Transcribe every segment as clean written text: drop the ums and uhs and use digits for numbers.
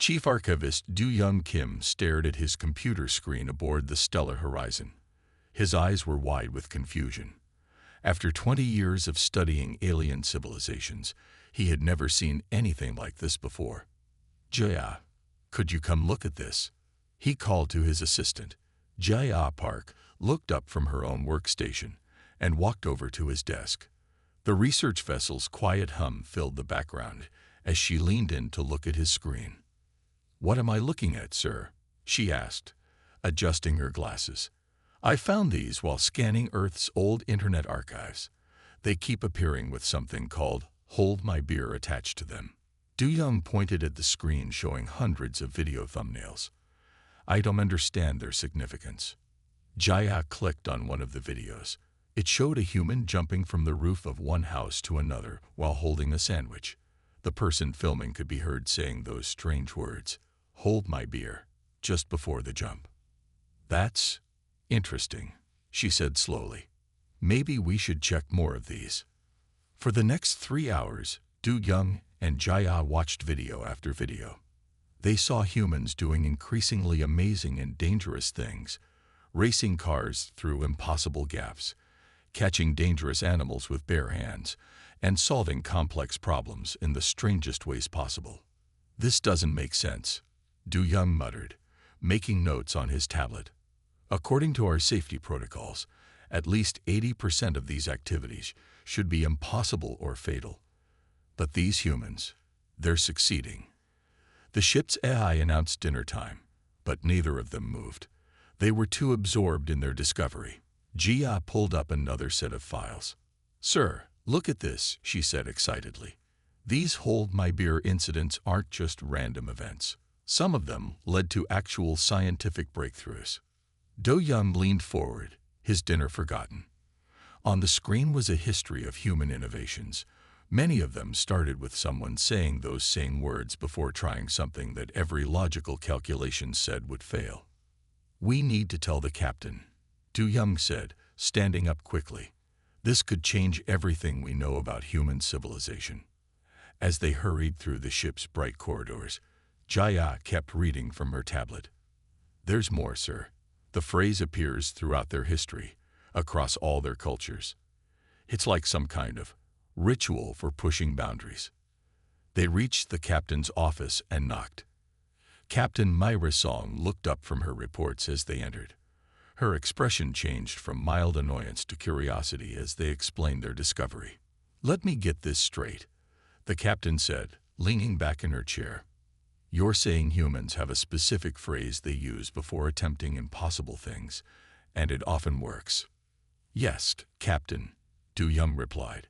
Chief Archivist Du Young Kim stared at his computer screen aboard the stellar horizon. His eyes were wide with confusion. After 20 years of studying alien civilizations, he had never seen anything like this before. Jaya, could you come look at this? He called to his assistant. Jaya Park looked up from her own workstation and walked over to his desk. The research vessel's quiet hum filled the background as she leaned in to look at his screen. "What am I looking at, sir?" she asked, adjusting her glasses. "I found these while scanning Earth's old internet archives. They keep appearing with something called 'Hold My Beer' attached to them." Du Young pointed at the screen showing hundreds of video thumbnails. "I don't understand their significance." Jaya clicked on one of the videos. It showed a human jumping from the roof of one house to another while holding a sandwich. The person filming could be heard saying those strange words, "Hold my beer," just before the jump. "That's interesting," she said slowly. "Maybe we should check more of these." For the next 3 hours, Du Young and Jaya watched video after video. They saw humans doing increasingly amazing and dangerous things, racing cars through impossible gaps, catching dangerous animals with bare hands, and solving complex problems in the strangest ways possible. "This doesn't make sense," Du Young muttered, making notes on his tablet. "According to our safety protocols, at least 80% of these activities should be impossible or fatal. But these humans, they're succeeding." The ship's AI announced dinner time, but neither of them moved. They were too absorbed in their discovery. Jia pulled up another set of files. "Sir, look at this," she said excitedly. "These Hold My Beer incidents aren't just random events. Some of them led to actual scientific breakthroughs." Du Young leaned forward, his dinner forgotten. On the screen was a history of human innovations. Many of them started with someone saying those same words before trying something that every logical calculation said would fail. "We need to tell the captain," Du Young said, standing up quickly. "This could change everything we know about human civilization." As they hurried through the ship's bright corridors, Jaya kept reading from her tablet. "There's more, sir." The phrase appears throughout their history, across all their cultures. It's like some kind of ritual for pushing boundaries. They reached the captain's office and knocked. Captain Myra Song looked up from her reports as they entered. Her expression changed from mild annoyance to curiosity as they explained their discovery. "Let me get this straight," the captain said, leaning back in her chair. "You're saying humans have a specific phrase they use before attempting impossible things, and it often works." "Yes, Captain," Du Young replied.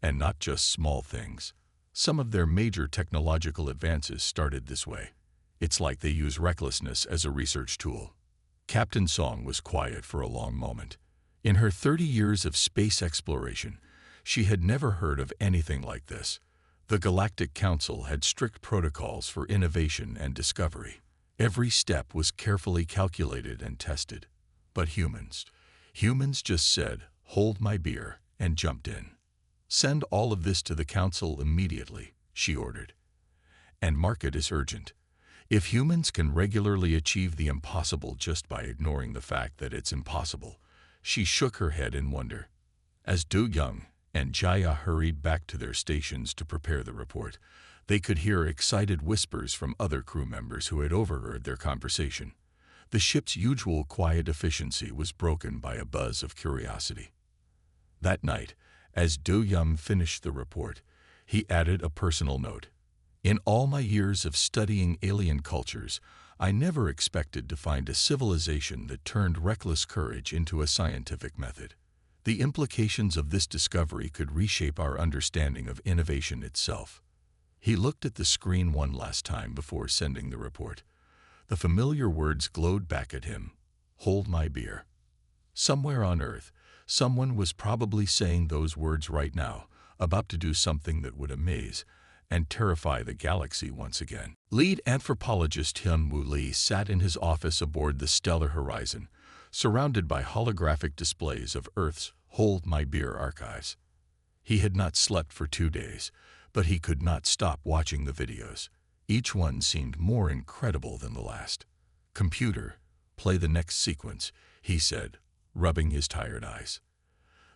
"And not just small things. Some of their major technological advances started this way. It's like they use recklessness as a research tool." Captain Song was quiet for a long moment. In her 30 years of space exploration, she had never heard of anything like this. The Galactic Council had strict protocols for innovation and discovery. Every step was carefully calculated and tested. But humans just said, "Hold my beer," and jumped in. "Send all of this to the Council immediately," she ordered. "And mark it as urgent. If humans can regularly achieve the impossible just by ignoring the fact that it's impossible," she shook her head in wonder. As Du Young and Jaya hurried back to their stations to prepare the report, they could hear excited whispers from other crew members who had overheard their conversation. The ship's usual quiet efficiency was broken by a buzz of curiosity. That night, as Du Young finished the report, he added a personal note. "In all my years of studying alien cultures, I never expected to find a civilization that turned reckless courage into a scientific method. The implications of this discovery could reshape our understanding of innovation itself." He looked at the screen one last time before sending the report. The familiar words glowed back at him. "Hold my beer." Somewhere on Earth, someone was probably saying those words right now, about to do something that would amaze and terrify the galaxy once again. Lead anthropologist Hyun-Woo Lee sat in his office aboard the stellar horizon, surrounded by holographic displays of Earth's Hold My Beer archives. He had not slept for 2 days, but he could not stop watching the videos. Each one seemed more incredible than the last. "Computer, play the next sequence," he said, rubbing his tired eyes.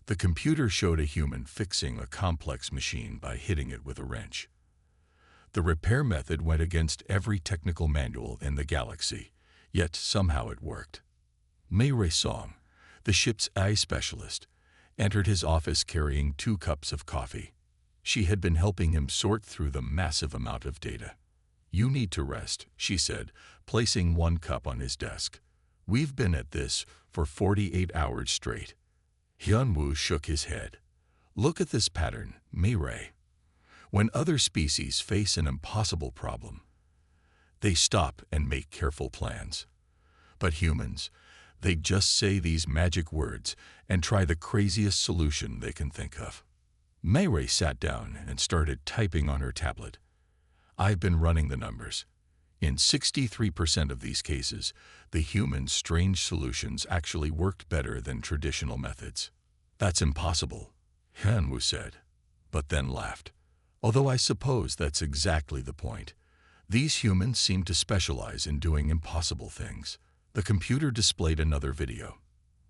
The computer showed a human fixing a complex machine by hitting it with a wrench. The repair method went against every technical manual in the galaxy, yet somehow it worked. Mei Ray Song, the ship's AI specialist, entered his office carrying 2 cups of coffee. She had been helping him sort through the massive amount of data. "You need to rest," she said, placing 1 cup on his desk. "We've been at this for 48 hours straight." Hyun-woo shook his head. "Look at this pattern, Mei Ray. When other species face an impossible problem, they stop and make careful plans. But humans, they just say these magic words and try the craziest solution they can think of." Mei Ray sat down and started typing on her tablet. "I've been running the numbers. In 63% of these cases, the humans' strange solutions actually worked better than traditional methods." "That's impossible," Hyun-woo said, but then laughed. "Although I suppose that's exactly the point. These humans seem to specialize in doing impossible things." The computer displayed another video.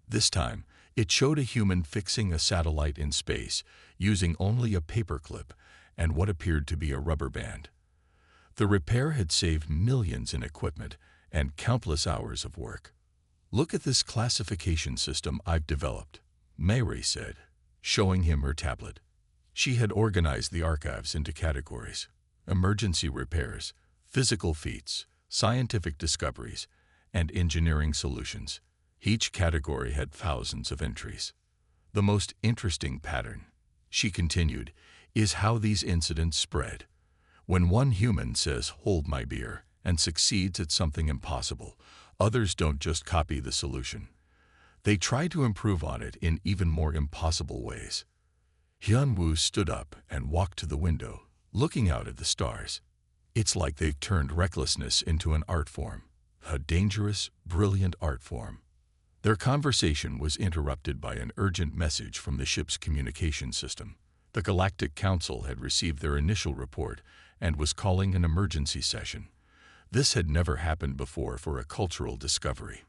This time, it showed a human fixing a satellite in space using only a paperclip and what appeared to be a rubber band. The repair had saved millions in equipment and countless hours of work. "Look at this classification system I've developed," Mei Ray said, showing him her tablet. She had organized the archives into categories: emergency repairs, physical feats, scientific discoveries, and engineering solutions. Each category had thousands of entries. "The most interesting pattern," she continued, "is how these incidents spread. When one human says, 'Hold my beer,' and succeeds at something impossible, others don't just copy the solution. They try to improve on it in even more impossible ways." Hyun-woo stood up and walked to the window, looking out at the stars. "It's like they've turned recklessness into an art form. A dangerous, brilliant art form." Their conversation was interrupted by an urgent message from the ship's communication system. The Galactic Council had received their initial report and was calling an emergency session. This had never happened before for a cultural discovery.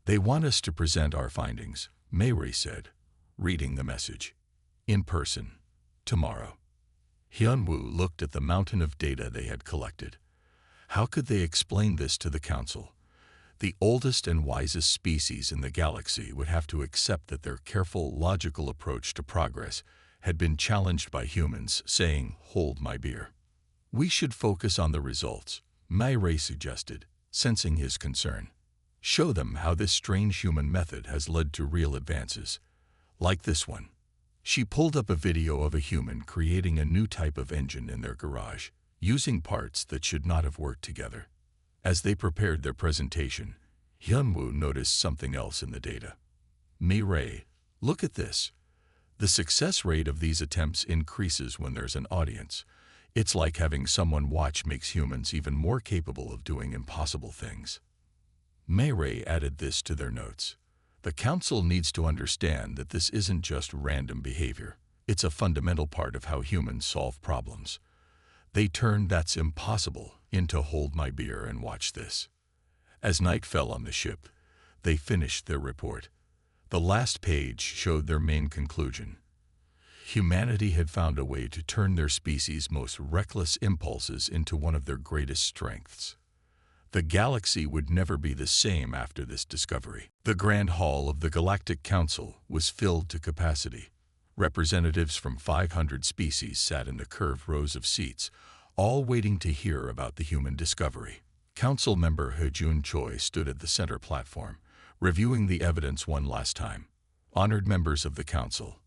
"They want us to present our findings," Mei Ray said, reading the message. "In person. Tomorrow." Hyun-woo looked at the mountain of data they had collected. How could they explain this to the Council? The oldest and wisest species in the galaxy would have to accept that their careful, logical approach to progress had been challenged by humans saying, "Hold my beer." "We should focus on the results," Mei Ray suggested, sensing his concern. "Show them how this strange human method has led to real advances. Like this one." She pulled up a video of a human creating a new type of engine in their garage, using parts that should not have worked together. As they prepared their presentation, Hyun-woo noticed something else in the data. "Mei Ray, look at this. The success rate of these attempts increases when there's an audience. It's like having someone watch makes humans even more capable of doing impossible things." Mei Ray added this to their notes. "The Council needs to understand that this isn't just random behavior. It's a fundamental part of how humans solve problems. They turned 'that's impossible' into 'hold my beer and watch this.'" As night fell on the ship, they finished their report. The last page showed their main conclusion. Humanity had found a way to turn their species' most reckless impulses into one of their greatest strengths. The galaxy would never be the same after this discovery. The Grand Hall of the Galactic Council was filled to capacity. Representatives from 500 species sat in the curved rows of seats, all waiting to hear about the human discovery. Council member Hejun Choi stood at the center platform, reviewing the evidence one last time. "Honored members of the Council,"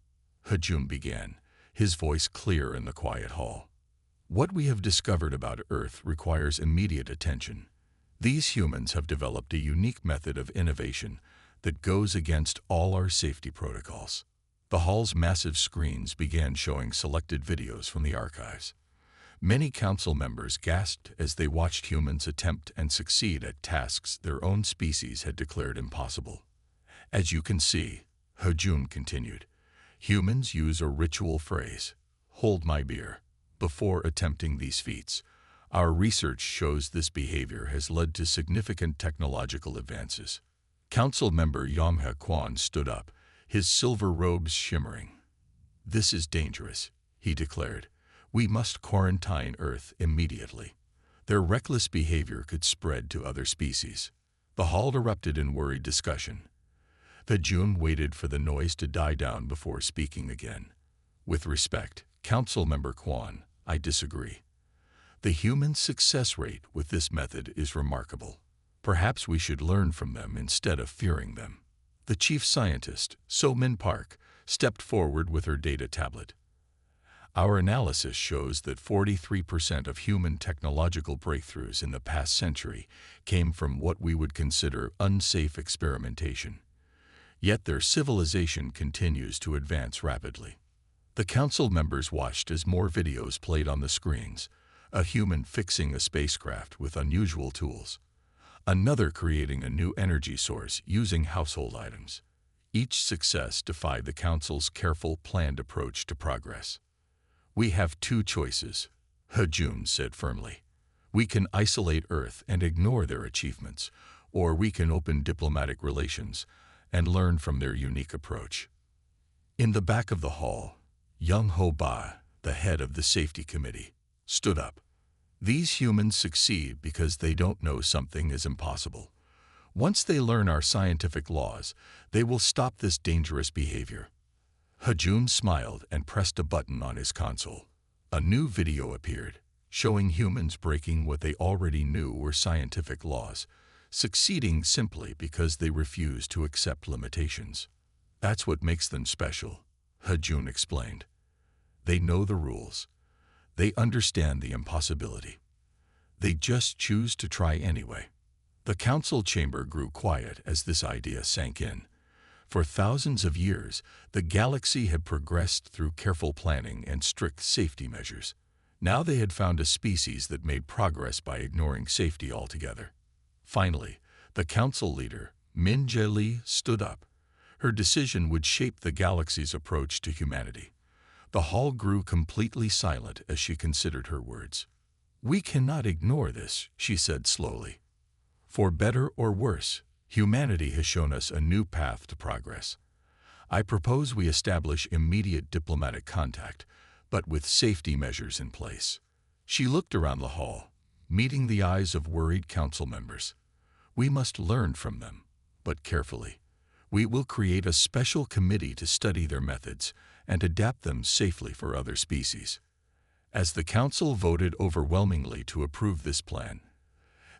Hejun began, his voice clear in the quiet hall. "What we have discovered about Earth requires immediate attention. These humans have developed a unique method of innovation that goes against all our safety protocols." The hall's massive screens began showing selected videos from the archives. Many council members gasped as they watched humans attempt and succeed at tasks their own species had declared impossible. "As you can see," Hejun continued, "humans use a ritual phrase, 'hold my beer,' before attempting these feats. Our research shows this behavior has led to significant technological advances. Council member Yonghe Quan stood up, his silver robes shimmering. "This is dangerous," he declared. "We must quarantine Earth immediately. Their reckless behavior could spread to other species." The hall erupted in worried discussion. The Jun waited for the noise to die down before speaking again. "With respect, Council member Quan, I disagree. The human success rate with this method is remarkable. Perhaps we should learn from them instead of fearing them." The chief scientist, So Min Park, stepped forward with her data tablet. "Our analysis shows that 43% of human technological breakthroughs in the past century came from what we would consider unsafe experimentation. Yet their civilization continues to advance rapidly." The council members watched as more videos played on the screens, a human fixing a spacecraft with unusual tools, another creating a new energy source using household items. Each success defied the council's careful, planned approach to progress. "We have two choices," He Jun said firmly. "We can isolate Earth and ignore their achievements, or we can open diplomatic relations and learn from their unique approach." In the back of the hall, Young Ho Ba, the head of the safety committee, stood up. "These humans succeed because they don't know something is impossible. Once they learn our scientific laws, they will stop this dangerous behavior." He Jun smiled and pressed a button on his console. A new video appeared, showing humans breaking what they already knew were scientific laws, succeeding simply because they refused to accept limitations. "That's what makes them special," He Jun explained. "They know the rules. They understand the impossibility. They just choose to try anyway." The council chamber grew quiet as this idea sank in. For thousands of years, the galaxy had progressed through careful planning and strict safety measures. Now they had found a species that made progress by ignoring safety altogether. Finally, the council leader, Min Jae Lee, stood up. Her decision would shape the galaxy's approach to humanity. The hall grew completely silent as she considered her words. "We cannot ignore this," she said slowly. "For better or worse, humanity has shown us a new path to progress. I propose we establish immediate diplomatic contact, but with safety measures in place." She looked around the hall, meeting the eyes of worried council members. "We must learn from them, but carefully. We will create a special committee to study their methods and adapt them safely for other species." As the council voted overwhelmingly to approve this plan,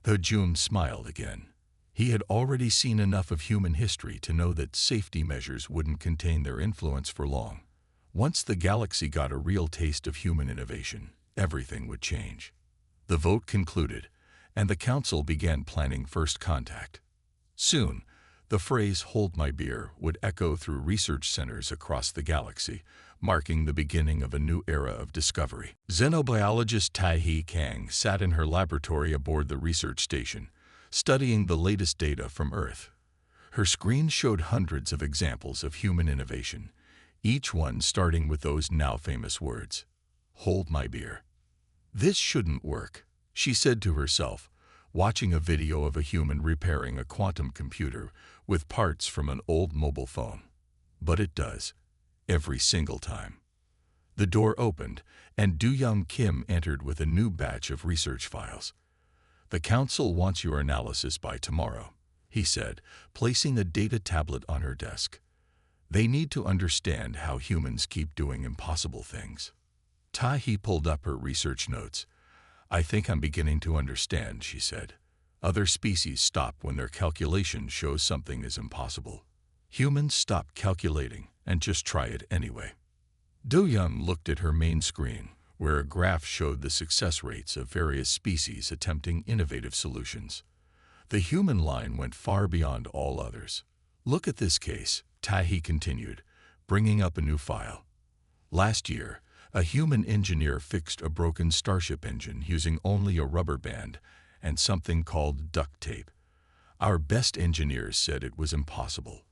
He Jun smiled again. He had already seen enough of human history to know that safety measures wouldn't contain their influence for long. Once the galaxy got a real taste of human innovation, everything would change. The vote concluded, and the council began planning first contact. Soon, the phrase "hold my beer" would echo through research centers across the galaxy, marking the beginning of a new era of discovery. Xenobiologist Tai-Hee Kang sat in her laboratory aboard the research station, studying the latest data from Earth. Her screen showed hundreds of examples of human innovation, each one starting with those now famous words, "Hold my beer." "This shouldn't work," she said to herself, watching a video of a human repairing a quantum computer with parts from an old mobile phone. But it does, every single time. The door opened, and Do-Young Kim entered with a new batch of research files. "The council wants your analysis by tomorrow," he said, placing a data tablet on her desk. "They need to understand how humans keep doing impossible things." Tai-Hee pulled up her research notes. "I think I'm beginning to understand," she said. "Other species stop when their calculation shows something is impossible. Humans stop calculating and just try it anyway." Do-Young looked at her main screen, where a graph showed the success rates of various species attempting innovative solutions. The human line went far beyond all others. "Look at this case," Tai-Hee continued, bringing up a new file. "Last year, a human engineer fixed a broken starship engine using only a rubber band and something called duct tape. Our best engineers said it was impossible.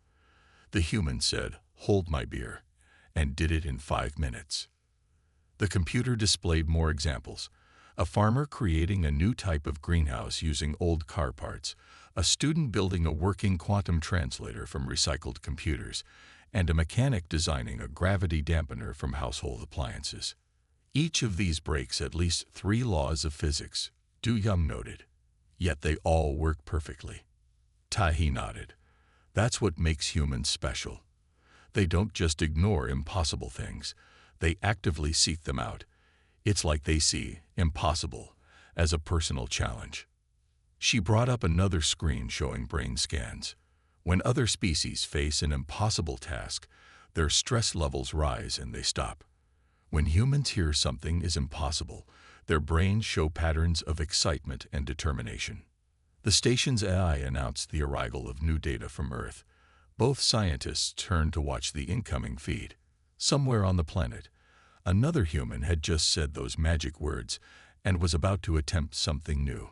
The human said, 'Hold my beer,' and did it in 5 minutes." The computer displayed more examples. A farmer creating a new type of greenhouse using old car parts, a student building a working quantum translator from recycled computers, and a mechanic designing a gravity dampener from household appliances. Each of these breaks at least 3 laws of physics, Du Young noted. Yet they all work perfectly. Tahi nodded. That's what makes humans special. They don't just ignore impossible things, they actively seek them out. It's like they see impossible as a personal challenge. She brought up another screen showing brain scans. When other species face an impossible task, their stress levels rise and they stop. When humans hear something is impossible, their brains show patterns of excitement and determination. The station's AI announced the arrival of new data from Earth. Both scientists turned to watch the incoming feed. Somewhere on the planet, another human had just said those magic words and was about to attempt something new.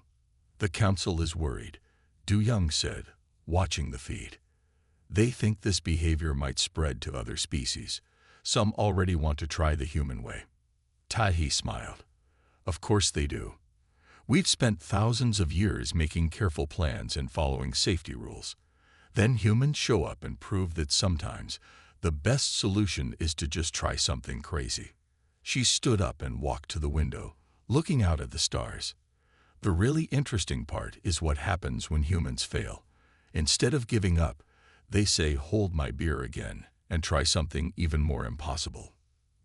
The council is worried, Du Young said, watching the feed. They think this behavior might spread to other species. Some already want to try the human way. Tahi smiled. Of course they do. We've spent thousands of years making careful plans and following safety rules. Then humans show up and prove that sometimes the best solution is to just try something crazy. She stood up and walked to the window, looking out at the stars. The really interesting part is what happens when humans fail. Instead of giving up, they say, "Hold my beer again," and try something even more impossible.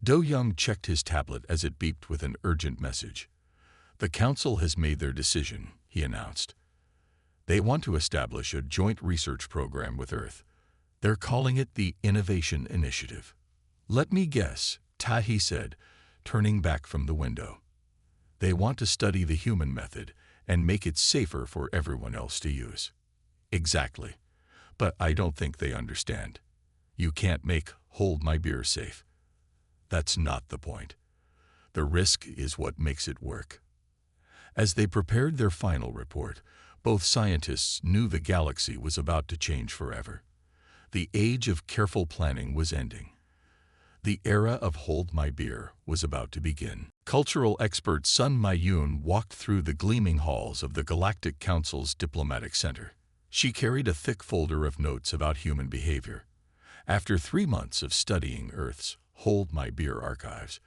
Du Young checked his tablet as it beeped with an urgent message. The council has made their decision, he announced. They want to establish a joint research program with Earth. They're calling it the Innovation Initiative. Let me guess, Tahi said, turning back from the window. They want to study the human method and make it safer for everyone else to use. Exactly. But I don't think they understand. You can't make "hold my beer" safe. That's not the point. The risk is what makes it work. As they prepared their final report, both scientists knew the galaxy was about to change forever. The age of careful planning was ending. The era of "hold my beer" was about to begin. Cultural expert Sun Mayun walked through the gleaming halls of the Galactic Council's diplomatic center. She carried a thick folder of notes about human behavior. After 3 months of studying Earth's "hold my beer" archives,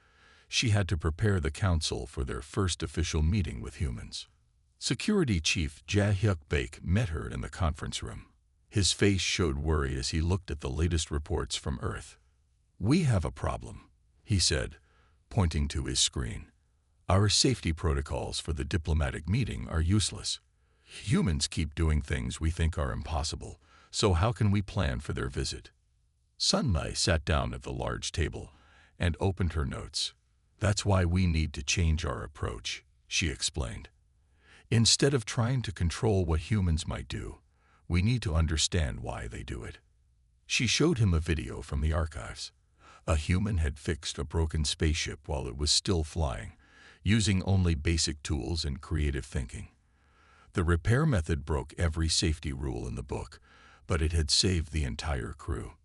she had to prepare the council for their first official meeting with humans. Security Chief Jae-hyuk met her in the conference room. His face showed worry as he looked at the latest reports from Earth. "We have a problem," he said, pointing to his screen. "Our safety protocols for the diplomatic meeting are useless. Humans keep doing things we think are impossible, so how can we plan for their visit?" Sun Mai sat down at the large table and opened her notes. "That's why we need to change our approach," she explained. "Instead of trying to control what humans might do, we need to understand why they do it." She showed him a video from the archives. A human had fixed a broken spaceship while it was still flying, using only basic tools and creative thinking. The repair method broke every safety rule in the book, but it had saved the entire crew.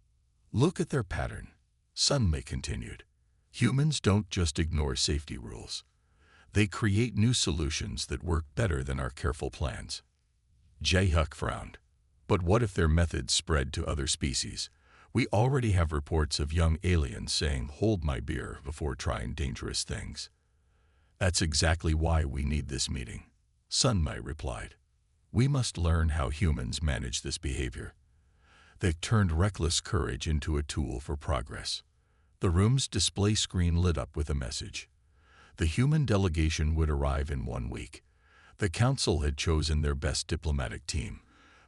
"Look at their pattern," Sun Mai continued. "Humans don't just ignore safety rules. They create new solutions that work better than our careful plans." Jae-hyuk frowned. "But what if their methods spread to other species? We already have reports of young aliens saying 'hold my beer' before trying dangerous things." "That's exactly why we need this meeting," Sun Mai replied. "We must learn how humans manage this behavior." They turned reckless courage into a tool for progress. The room's display screen lit up with a message. The human delegation would arrive in 1 week. The council had chosen their best diplomatic team,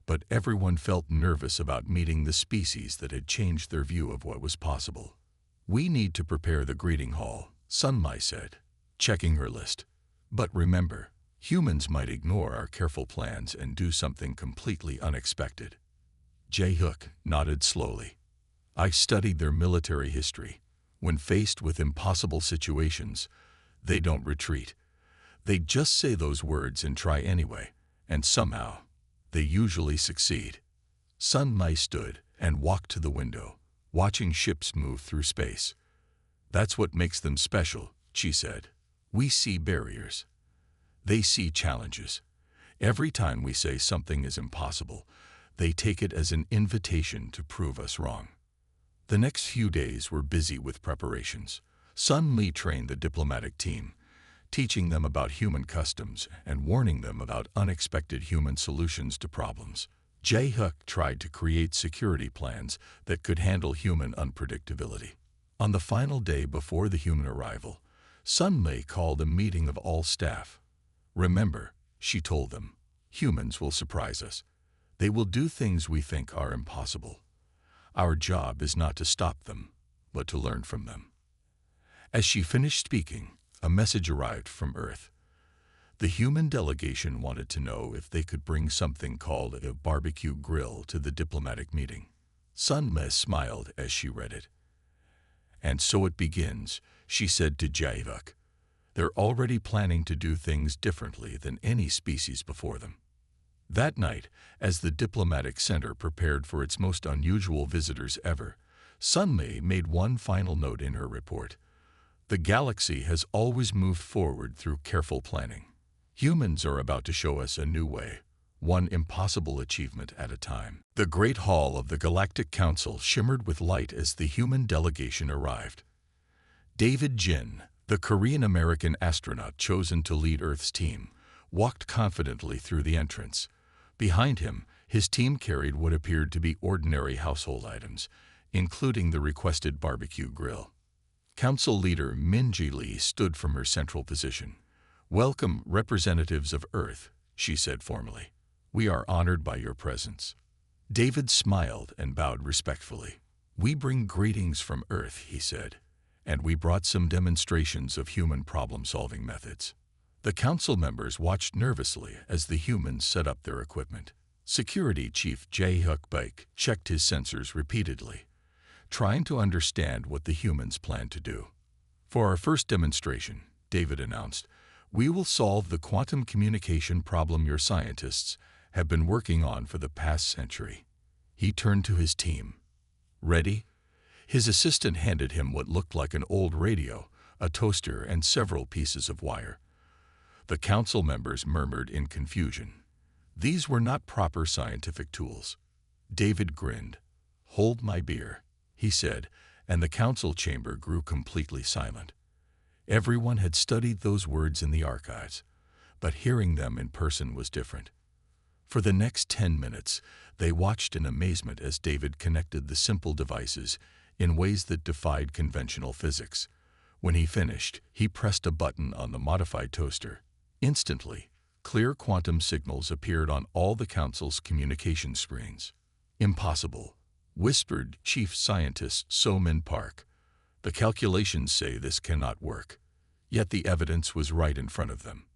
but everyone felt nervous about meeting the species that had changed their view of what was possible. "We need to prepare the greeting hall," Sun Mai said, checking her list. "But remember, humans might ignore our careful plans and do something completely unexpected." Jae-hyuk nodded slowly. "I studied their military history. When faced with impossible situations, they don't retreat. They just say those words and try anyway, and somehow, they usually succeed." Sun Mai stood and walked to the window, watching ships move through space. "That's what makes them special," she said. "We see barriers. They see challenges. Every time we say something is impossible, they take it as an invitation to prove us wrong. The next few days were busy with preparations. Sun Mi trained the diplomatic team, teaching them about human customs and warning them about unexpected human solutions to problems. Jae-hyuk tried to create security plans that could handle human unpredictability. On the final day before the human arrival, Sun Mi called a meeting of all staff. "Remember," she told them, "humans will surprise us. They will do things we think are impossible. Our job is not to stop them, but to learn from them." As she finished speaking, a message arrived from Earth. The human delegation wanted to know if they could bring something called a barbecue grill to the diplomatic meeting. Sun Mi smiled as she read it. "And so it begins," she said to Jae-hyuk. "They're already planning to do things differently than any species before them." That night, as the diplomatic center prepared for its most unusual visitors ever, Sun Mi made one final note in her report. "The galaxy has always moved forward through careful planning. Humans are about to show us a new way, one impossible achievement at a time." The Great Hall of the Galactic Council shimmered with light as the human delegation arrived. David Jin, the Korean-American astronaut chosen to lead Earth's team, walked confidently through the entrance. Behind him, his team carried what appeared to be ordinary household items, including the requested barbecue grill. Council leader Min-ji Lee stood from her central position. "Welcome, representatives of Earth," she said formally. "We are honored by your presence." David smiled and bowed respectfully. "We bring greetings from Earth," he said, "and we brought some demonstrations of human problem-solving methods." The council members watched nervously as the humans set up their equipment. Security Chief Jae-hyuk Baek checked his sensors repeatedly, trying to understand what the humans planned to do. "For our first demonstration," David announced, "we will solve the quantum communication problem your scientists have been working on for the past century." He turned to his team. "Ready?" His assistant handed him what looked like an old radio, a toaster, and several pieces of wire. The council members murmured in confusion. These were not proper scientific tools. David grinned. "Hold my beer," he said, and the council chamber grew completely silent. Everyone had studied those words in the archives, but hearing them in person was different. For the next 10 minutes, they watched in amazement as David connected the simple devices in ways that defied conventional physics. When he finished, he pressed a button on the modified toaster. Instantly, clear quantum signals appeared on all the council's communication screens. "Impossible," whispered Chief Scientist So-min Park. "The calculations say this cannot work." Yet the evidence was right in front of them.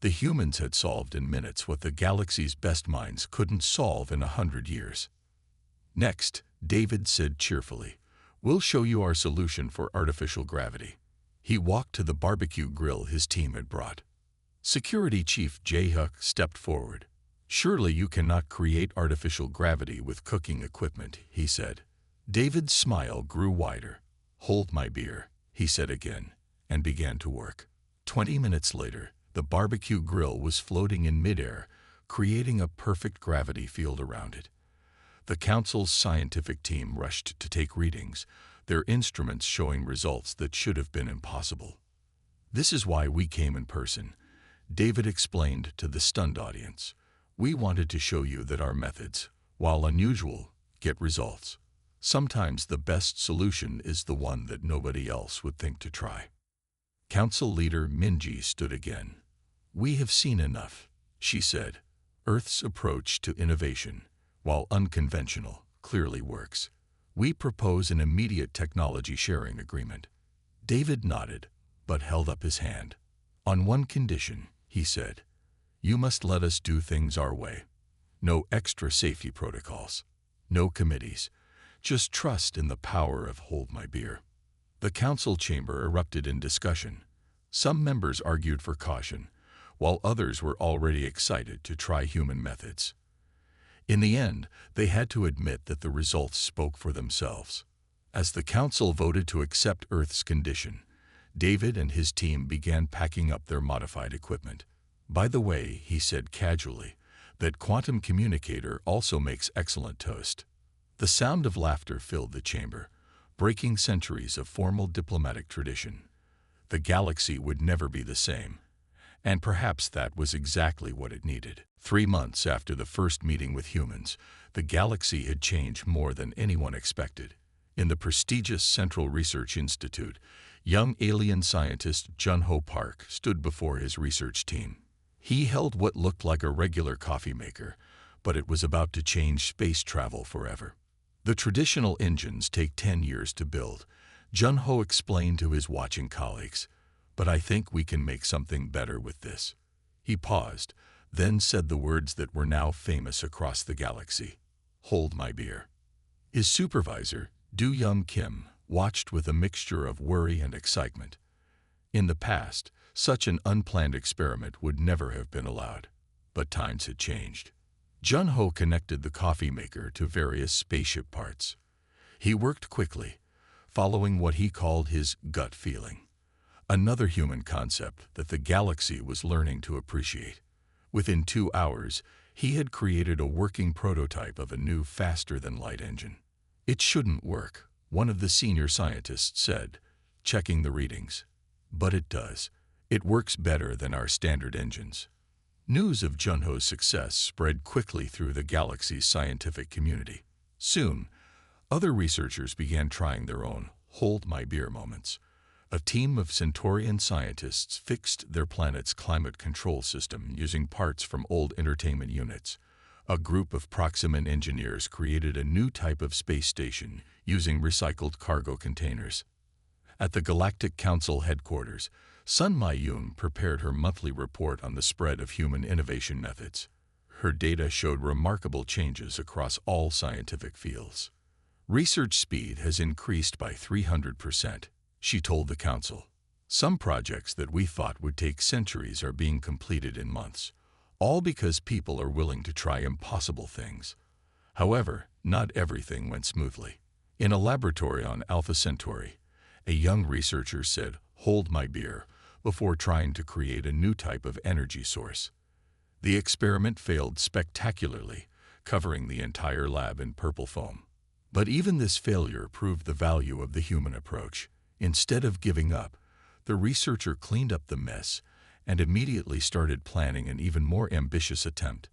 The humans had solved in minutes what the galaxy's best minds couldn't solve in 100 years. "Next," David said cheerfully, "we'll show you our solution for artificial gravity." He walked to the barbecue grill his team had brought. Security Chief Jae-hyuk stepped forward. "Surely you cannot create artificial gravity with cooking equipment," he said. David's smile grew wider. "Hold my beer," he said again, and began to work. 20 minutes later, the barbecue grill was floating in midair, creating a perfect gravity field around it. The council's scientific team rushed to take readings, their instruments showing results that should have been impossible. "This is why we came in person," David explained to the stunned audience. "We wanted to show you that our methods, while unusual, get results. Sometimes the best solution is the one that nobody else would think to try." Council leader Min-ji stood again. "We have seen enough," she said. "Earth's approach to innovation, while unconventional, clearly works. We propose an immediate technology sharing agreement." David nodded, but held up his hand. "On one condition," he said. "You must let us do things our way. No extra safety protocols. No committees. Just trust in the power of hold my beer." The council chamber erupted in discussion. Some members argued for caution, while others were already excited to try human methods. In the end, they had to admit that the results spoke for themselves. As the council voted to accept Earth's condition, David and his team began packing up their modified equipment. By the way, he said casually, that quantum communicator also makes excellent toast. The sound of laughter filled the chamber, breaking centuries of formal diplomatic tradition. The galaxy would never be the same. And perhaps that was exactly what it needed. 3 months after the first meeting with humans, the galaxy had changed more than anyone expected. In the prestigious Central Research Institute, young alien scientist Jun-Ho Park stood before his research team. He held what looked like a regular coffee maker, but it was about to change space travel forever. The traditional engines take 10 years to build, Jun-Ho explained to his watching colleagues. But I think we can make something better with this. He paused, then said the words that were now famous across the galaxy. Hold my beer. His supervisor, Do-Young Kim, watched with a mixture of worry and excitement. In the past, such an unplanned experiment would never have been allowed. But times had changed. Jun-Ho connected the coffee maker to various spaceship parts. He worked quickly, following what he called his gut feeling. Another human concept that the galaxy was learning to appreciate. Within 2 hours, he had created a working prototype of a new faster-than-light engine. It shouldn't work, one of the senior scientists said, checking the readings. But it does. It works better than our standard engines. News of Jun-Ho's success spread quickly through the galaxy's scientific community. Soon, other researchers began trying their own hold my beer moments. A team of Centaurian scientists fixed their planet's climate control system using parts from old entertainment units. A group of Proximan engineers created a new type of space station using recycled cargo containers. At the Galactic Council headquarters, Sun Ma-Yoon prepared her monthly report on the spread of human innovation methods. Her data showed remarkable changes across all scientific fields. Research speed has increased by 300%. She told the council. Some projects that we thought would take centuries are being completed in months, all because people are willing to try impossible things. However, not everything went smoothly. In a laboratory on Alpha Centauri, a young researcher said, "Hold my beer," before trying to create a new type of energy source. The experiment failed spectacularly, covering the entire lab in purple foam. But even this failure proved the value of the human approach. Instead of giving up, the researcher cleaned up the mess and immediately started planning an even more ambitious attempt.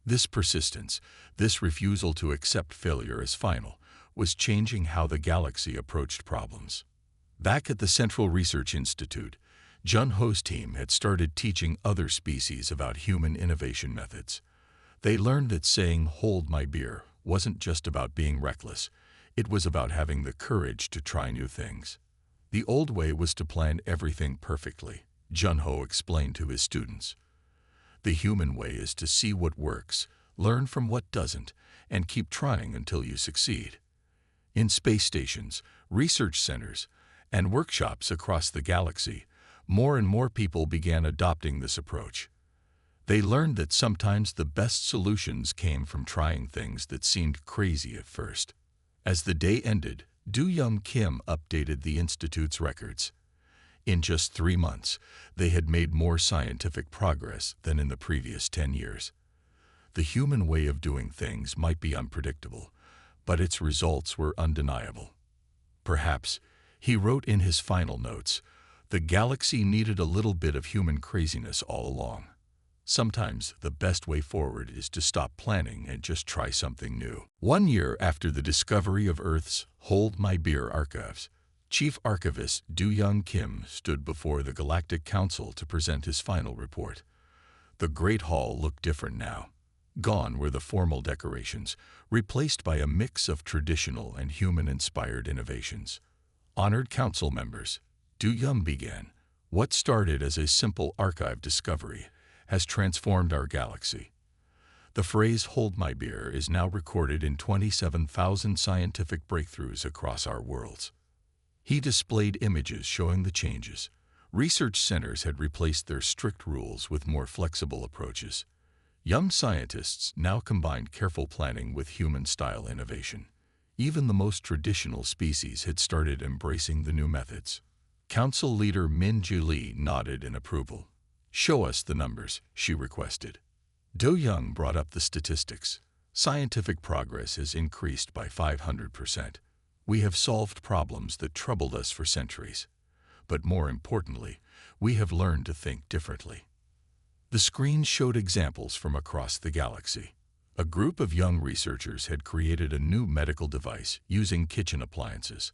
This persistence, this refusal to accept failure as final, was changing how the galaxy approached problems. Back at the Central Research Institute, Jun-Ho's team had started teaching other species about human innovation methods. They learned that saying "hold my beer" wasn't just about being reckless, it was about having the courage to try new things. The old way was to plan everything perfectly, Jun-Ho explained to his students. The human way is to see what works, learn from what doesn't, and keep trying until you succeed. In space stations, research centers, and workshops across the galaxy, more and more people began adopting this approach. They learned that sometimes the best solutions came from trying things that seemed crazy at first. As the day ended, Do-Young Kim updated the Institute's records. In just 3 months, they had made more scientific progress than in the previous 10 years. The human way of doing things might be unpredictable, but its results were undeniable. Perhaps, he wrote in his final notes, the galaxy needed a little bit of human craziness all along. Sometimes the best way forward is to stop planning and just try something new. 1 year after the discovery of Earth's Hold My Beer archives, Chief Archivist Do-Young Kim stood before the Galactic Council to present his final report. The Great Hall looked different now. Gone were the formal decorations, replaced by a mix of traditional and human-inspired innovations. Honored council members, Do-Young began. What started as a simple archive discovery has transformed our galaxy. The phrase "hold my beer" is now recorded in 27,000 scientific breakthroughs across our worlds. He displayed images showing the changes. Research centers had replaced their strict rules with more flexible approaches. Young scientists now combined careful planning with human-style innovation. Even the most traditional species had started embracing the new methods. Council leader Min Ju Lee nodded in approval. Show us the numbers, she requested. Do Young brought up the statistics. Scientific progress has increased by 500%. We have solved problems that troubled us for centuries. But more importantly, we have learned to think differently. The screen showed examples from across the galaxy. A group of young researchers had created a new medical device using kitchen appliances.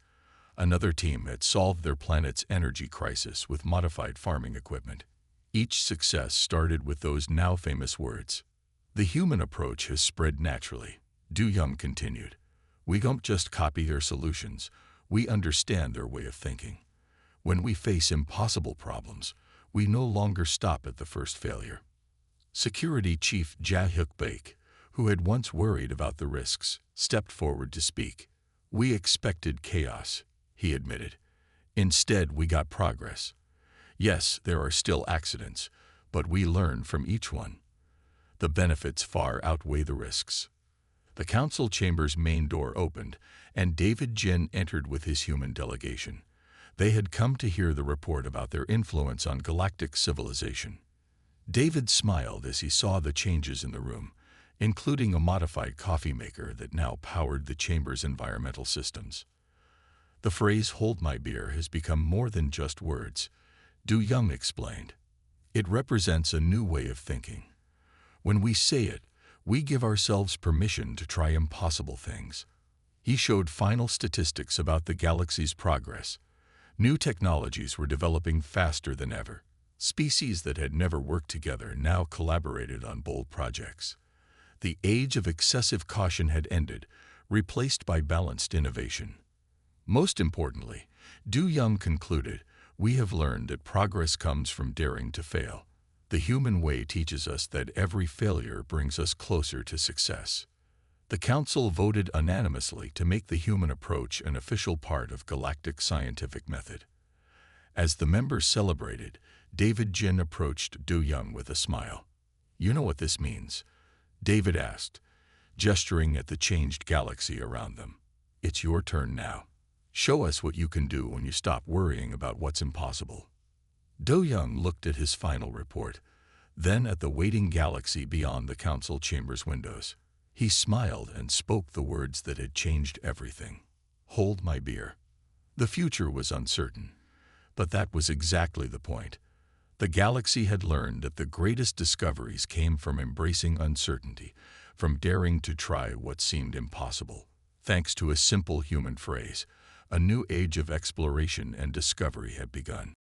Another team had solved their planet's energy crisis with modified farming equipment. Each success started with those now famous words. The human approach has spread naturally, Du Young continued. We don't just copy their solutions, we understand their way of thinking. When we face impossible problems, we no longer stop at the first failure. Security Chief Ja-hyuk Baek, who had once worried about the risks, stepped forward to speak. We expected chaos, he admitted. Instead, we got progress. Yes, there are still accidents, but we learn from each one. The benefits far outweigh the risks. The council chamber's main door opened, and David Jin entered with his human delegation. They had come to hear the report about their influence on galactic civilization. David smiled as he saw the changes in the room, including a modified coffee maker that now powered the chamber's environmental systems. The phrase "hold my beer" has become more than just words, Du Young explained. It represents a new way of thinking. When we say it, we give ourselves permission to try impossible things. He showed final statistics about the galaxy's progress. New technologies were developing faster than ever. Species that had never worked together now collaborated on bold projects. The age of excessive caution had ended, replaced by balanced innovation. Most importantly, Du Young concluded, we have learned that progress comes from daring to fail. The human way teaches us that every failure brings us closer to success. The council voted unanimously to make the human approach an official part of galactic scientific method. As the members celebrated, David Jin approached Du Young with a smile. You know what this means? David asked, gesturing at the changed galaxy around them. It's your turn now. Show us what you can do when you stop worrying about what's impossible. Du Young looked at his final report, then at the waiting galaxy beyond the council chamber's windows. He smiled and spoke the words that had changed everything. Hold my beer. The future was uncertain, but that was exactly the point. The galaxy had learned that the greatest discoveries came from embracing uncertainty, from daring to try what seemed impossible. Thanks to a simple human phrase, a new age of exploration and discovery had begun.